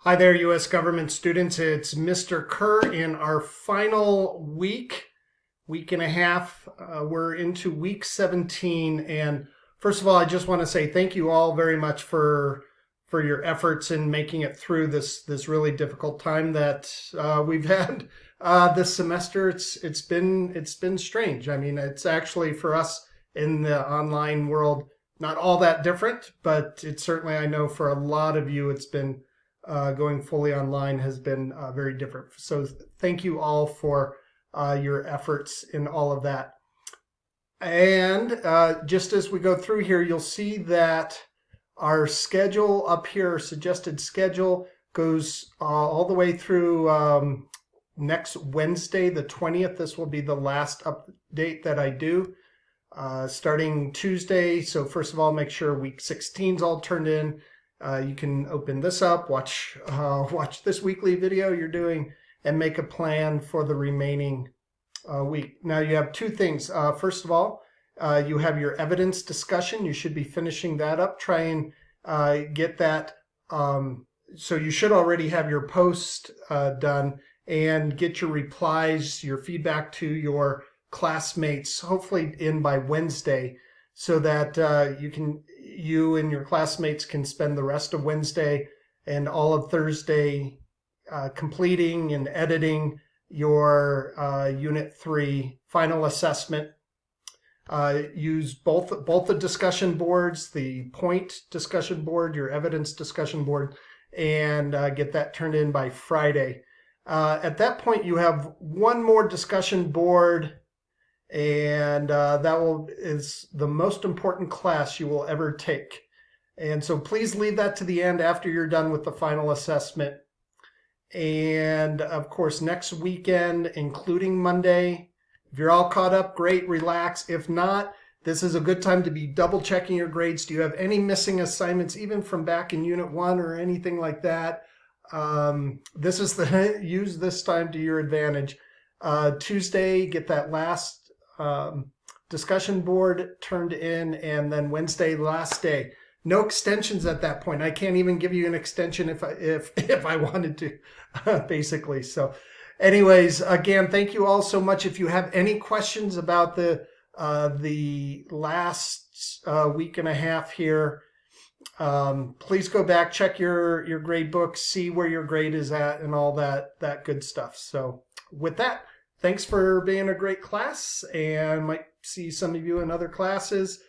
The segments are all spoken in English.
Hi there, U.S. government students. It's Mr. Kerr in our final week and a half. We're into week 17. And first of all, I just want to say thank you all very much for your efforts in making it through this really difficult time that we've had this semester. It's been strange. I mean, it's actually for us in the online world not all that different, but it's certainly, I know for a lot of you, it's been going fully online has been very different. So thank you all for your efforts in all of that. And just as we go through here, you'll see that our schedule up here, our suggested schedule, goes all the way through next Wednesday, the 20th. This will be the last update that I do. Starting Tuesday. So first of all, make sure week 16 is all turned in. You can open this up, watch this weekly video you're doing, and make a plan for the remaining week. Now you have two things. First of all, you have your evidence discussion. You should be finishing that up. Try and get that. So you should already have your post done and get your replies, your feedback to your classmates, hopefully in by Wednesday, so that you and your classmates can spend the rest of Wednesday and all of Thursday completing and editing your Unit 3 final assessment. Use both the discussion boards, the point discussion board, your evidence discussion board, and get that turned in by Friday. At that point, you have one more discussion board, and that is the most important class you will ever take. And so please leave that to the end after you're done with the final assessment. And of course, next weekend, including Monday, if you're all caught up, great, relax. If not, this is a good time to be double checking your grades. Do you have any missing assignments, even from back in Unit 1 or anything like that? This is use this time to your advantage. Tuesday, get that last discussion board turned in, and then Wednesday, last day. No extensions at that point. I can't even give you an extension if I wanted to, basically. So anyways, again, thank you all so much. If you have any questions about the last week and a half here, please go back, check your grade book, see where your grade is at, and all that good stuff. So with that, thanks for being a great class, and might see some of you in other classes,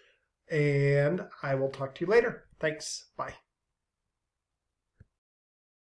and I will talk to you later. Thanks. Bye.